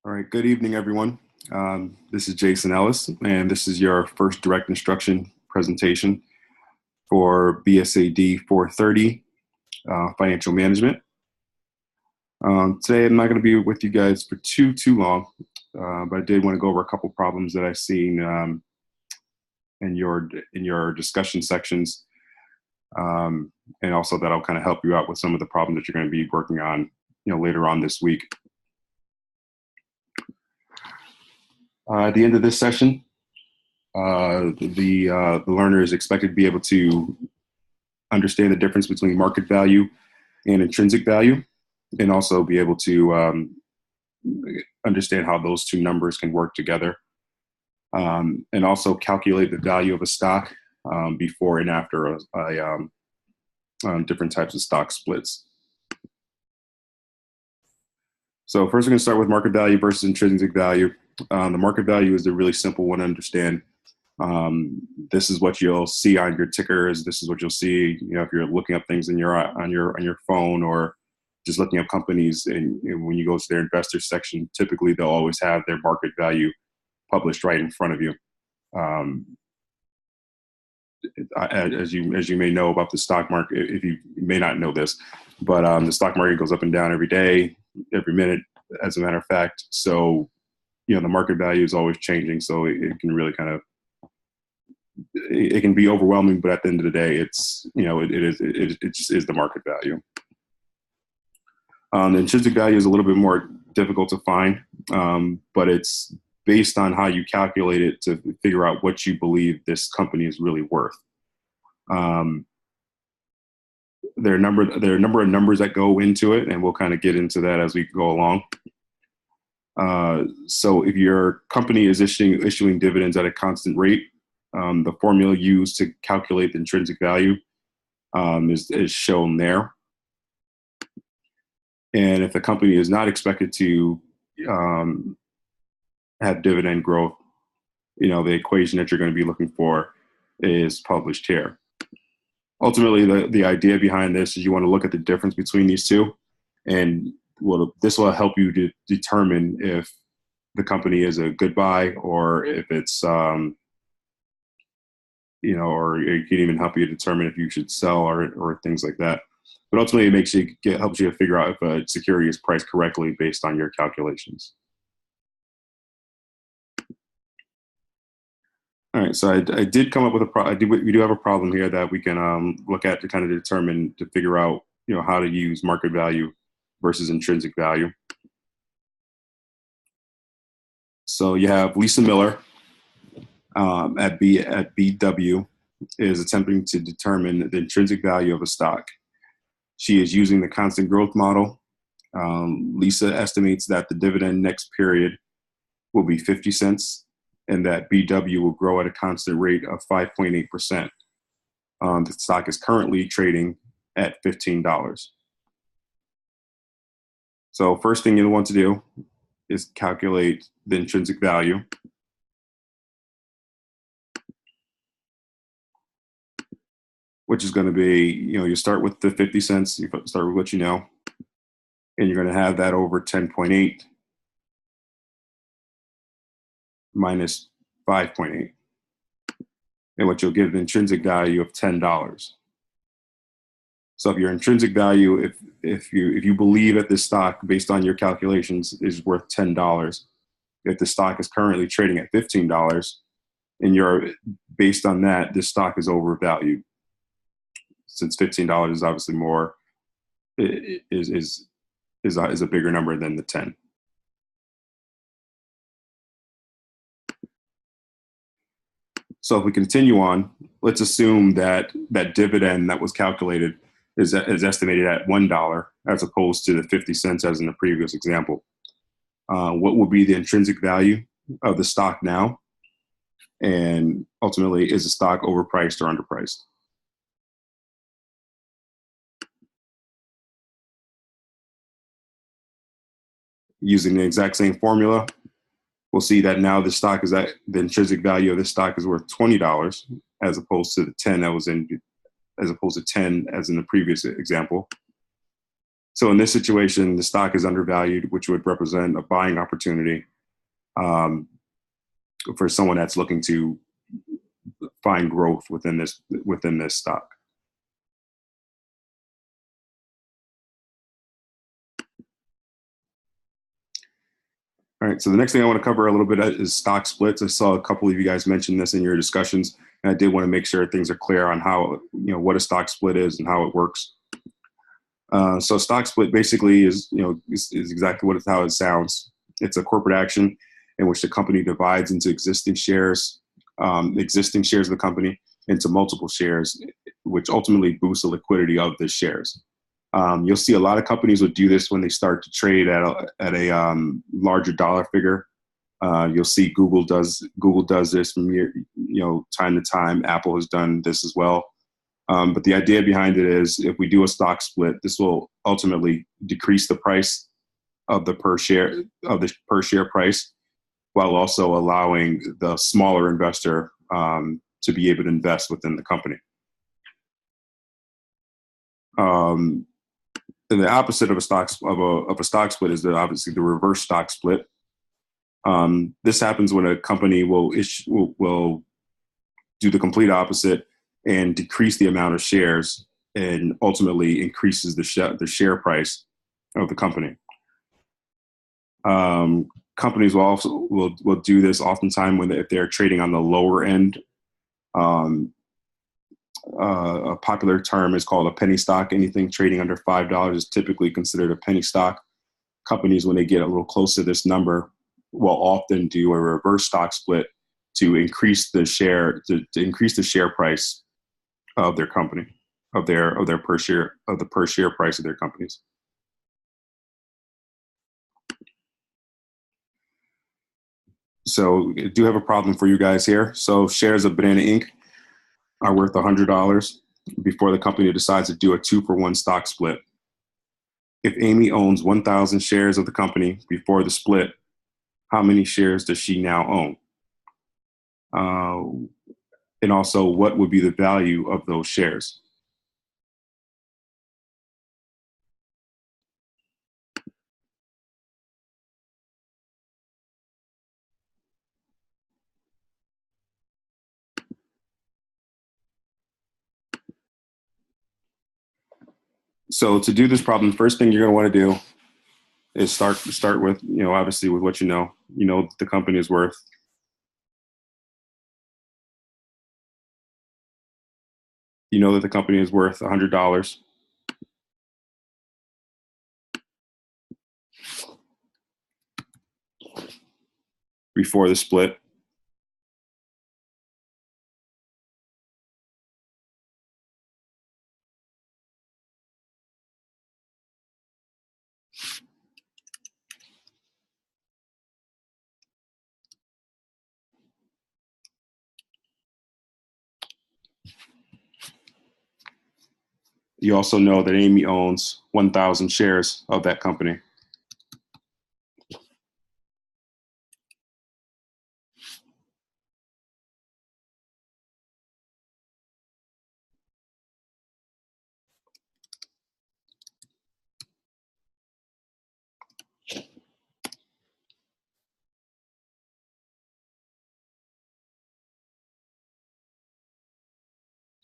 All right, good evening, everyone. This is Jason Ellis, and this is your first direct instruction presentation for BSAD 430, Financial Management. Today, I'm not going to be with you guys for too long, but I did want to go over a couple problems that I've seen in your discussion sections, and also that'll kind of help you out with some of the problems that you're going to be working on, later on this week. At the end of this session, the learner is expected to be able to understand the difference between market value and intrinsic value, and also be able to understand how those two numbers can work together, and also calculate the value of a stock before and after different types of stock splits. So first we're going to start with market value versus intrinsic value. The market value is a really simple one to understand. This is what you'll see on your tickers. This is what you'll see, if you're looking up things on your phone, or just looking up companies. And when you go to their investor section, typically they'll always have their market value published right in front of you. As you may know about the stock market, if you may not know this, but the stock market goes up and down every day, every minute, as a matter of fact. So, the market value is always changing. So it can really it can be overwhelming, but at the end of the day, it just is the market value. The intrinsic value is a little bit more difficult to find, but it's based on how you calculate it to figure out what you believe this company is really worth. There are a number of numbers that go into it, and we'll kind of get into that as we go along. So if your company is issuing dividends at a constant rate, the formula used to calculate the intrinsic value is shown there. And if the company is not expected to have dividend growth, the equation that you're going to be looking for is published here. Ultimately, the idea behind this is you want to look at the difference between these two, and this will help you to determine if the company is a good buy, or if it's, or it can even help you determine if you should sell or things like that. But ultimately, it helps you to figure out if a security is priced correctly based on your calculations. All right, so I did come up with we do have a problem here that we can look at to kind of determine, to figure out, how to use market value versus intrinsic value. So you have Lisa Miller at BW is attempting to determine the intrinsic value of a stock. She is using the constant growth model. Lisa estimates that the dividend next period will be 50 cents, and that BW will grow at a constant rate of 5.8%. The stock is currently trading at $15. So first thing you'll want to do is calculate the intrinsic value. Which is going to be, you start with the 50 cents, you start with what you know, and you're going to have that over 10.8 minus 5.8. And what you'll get the intrinsic value of $10. So if your intrinsic value, if you believe that this stock, based on your calculations, is worth $10, if the stock is currently trading at $15, and based on that, this stock is overvalued. Since $15 is obviously more, is a bigger number than the 10. So if we continue on, let's assume that that dividend that was calculated is estimated at $1, as opposed to the 50 cents as in the previous example. What would be the intrinsic value of the stock now? And ultimately, is the stock overpriced or underpriced? Using the exact same formula, we'll see that now the intrinsic value of this stock is worth $20, as opposed to the 10 that was as opposed to 10 as in the previous example. So in this situation, the stock is undervalued, which would represent a buying opportunity for someone that's looking to find growth within this stock. All right, so the next thing I want to cover a little bit is stock splits. I saw a couple of you guys mention this in your discussions, and I did want to make sure things are clear on how, what a stock split is and how it works. So stock split basically is exactly how it sounds. It's a corporate action in which the company divides into existing shares of the company into multiple shares, which ultimately boosts the liquidity of the shares. You'll see a lot of companies will do this when they start to trade at a larger dollar figure. You'll see Google does this from time to time. Apple has done this as well. But the idea behind it is, if we do a stock split, this will ultimately decrease the price of the per share price, while also allowing the smaller investor to be able to invest within the company. And the opposite of a stock split is obviously the reverse stock split. This happens when a company will do the complete opposite and decrease the amount of shares, and ultimately increases the share price of the company. Companies will also do this oftentimes if they're trading on the lower end. A popular term is called a penny stock. Anything trading under $5 is typically considered a penny stock. Companies, when they get a little close to this number, will often do a reverse stock split to increase the share price of their company, of their per share price of their companies. So I do have a problem for you guys here. So shares of Banana Inc. are worth $100 before the company decides to do a 2-for-1 stock split. If Amy owns 1,000 shares of the company before the split, how many shares does she now own? And also, what would be the value of those shares? So to do this problem, first thing you're going to want to do is start with, obviously with what you know. You know the company is worth. You know that the company is worth $100. Before the split. You also know that Amy owns 1,000 shares of that company.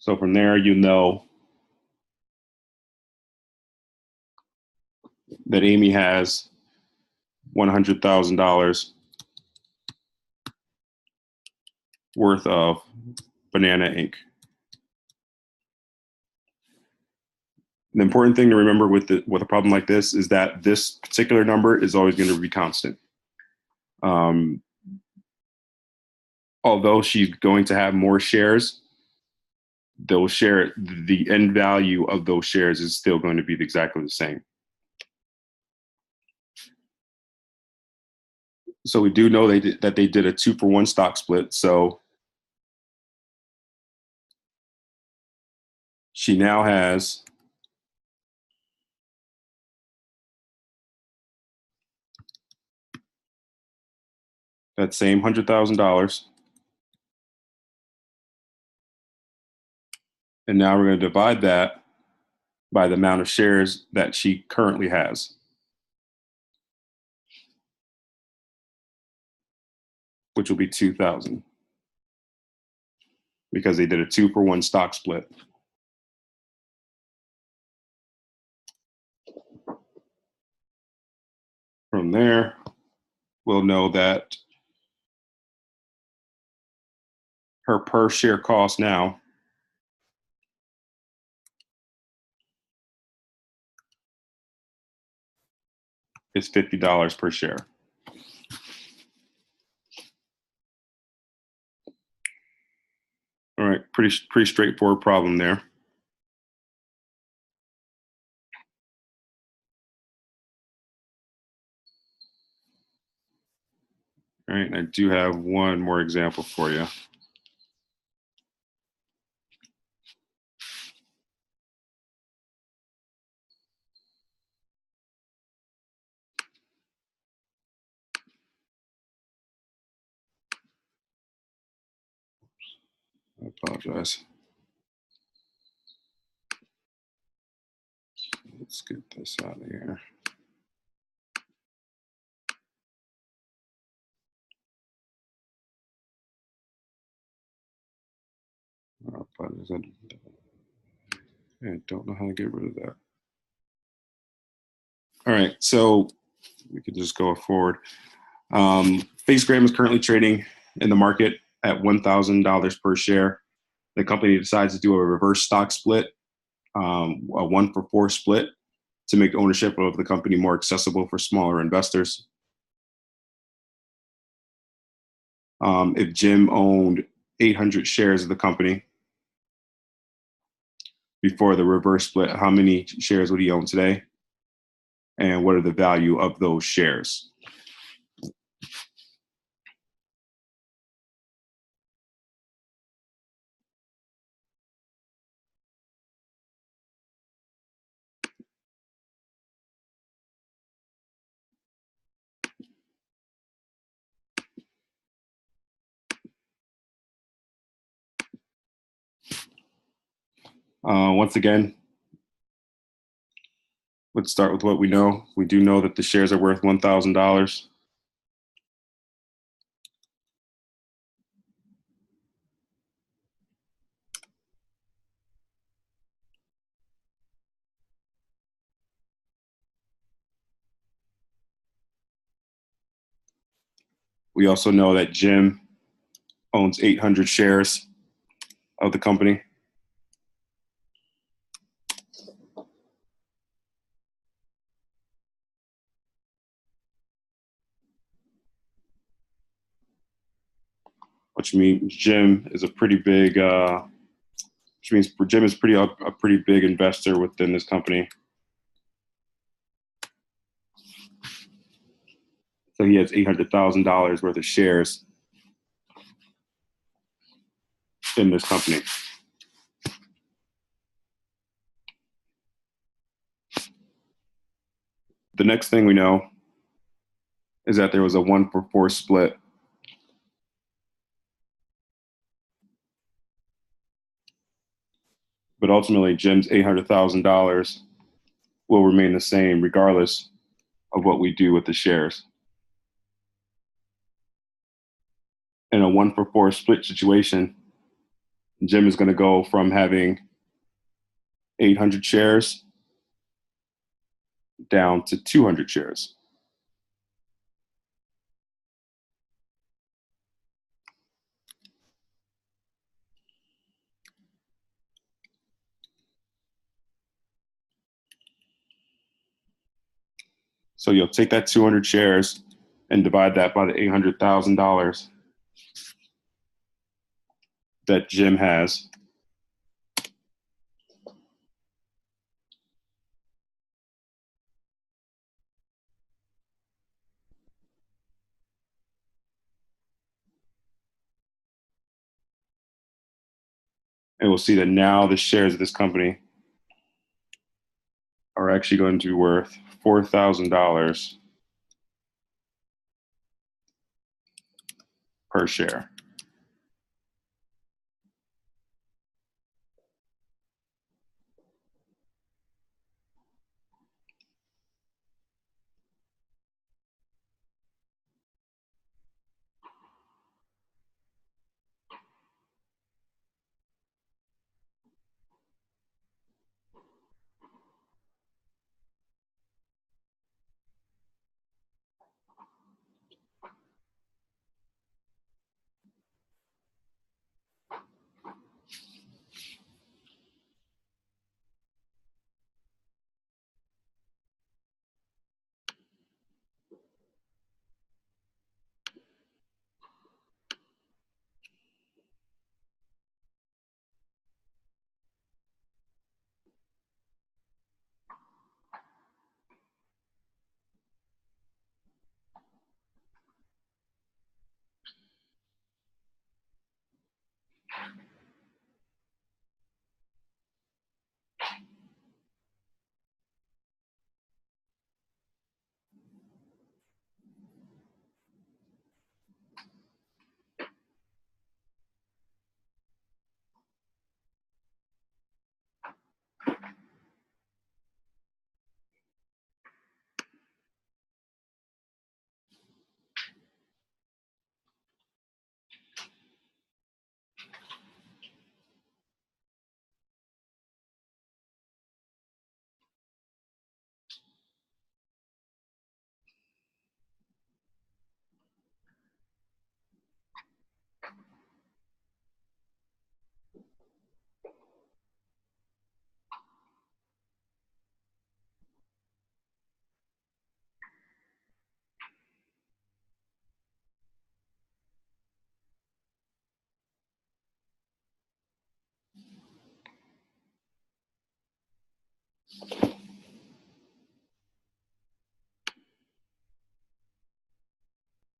So from there, you know that Amy has $100,000 worth of Banana Inc. The important thing to remember with a problem like this is that this particular number is always going to be constant. Although she's going to have more shares, the end value of those shares is still going to be exactly the same. So we do know that they did a 2-for-1 stock split. So she now has that same $100,000. And now we're going to divide that by the amount of shares that she currently has, which will be 2,000, because they did a 2-for-1 stock split. From there, we'll know that her per share cost now is $50 per share. All right, pretty straightforward problem there. All right, and I do have one more example for you. I apologize. Let's get this out of here. I don't know how to get rid of that. All right, so we could just go forward. FaceGram is currently trading in the market at $1,000 per share. The company decides to do a reverse stock split, a 1-for-4 split, to make ownership of the company more accessible for smaller investors. If Jim owned 800 shares of the company before the reverse split, how many shares would he own today? And what are the value of those shares? Once again, let's start with what we know. We do know that the shares are worth $1,000. We also know that Jim owns 800 shares of the company. Which means Jim is a pretty big, which means Jim is a pretty big investor within this company. So he has $800,000 worth of shares in this company. The next thing we know is that there was a 1-for-4 split. But ultimately, Jim's $800,000 will remain the same regardless of what we do with the shares. In a 1-for-4 split situation, Jim is going to go from having 800 shares down to 200 shares. So you'll take that 200 shares and divide that by the $800,000 that Jim has. And we'll see that now the shares of this company are actually going to be worth $4,000 per share.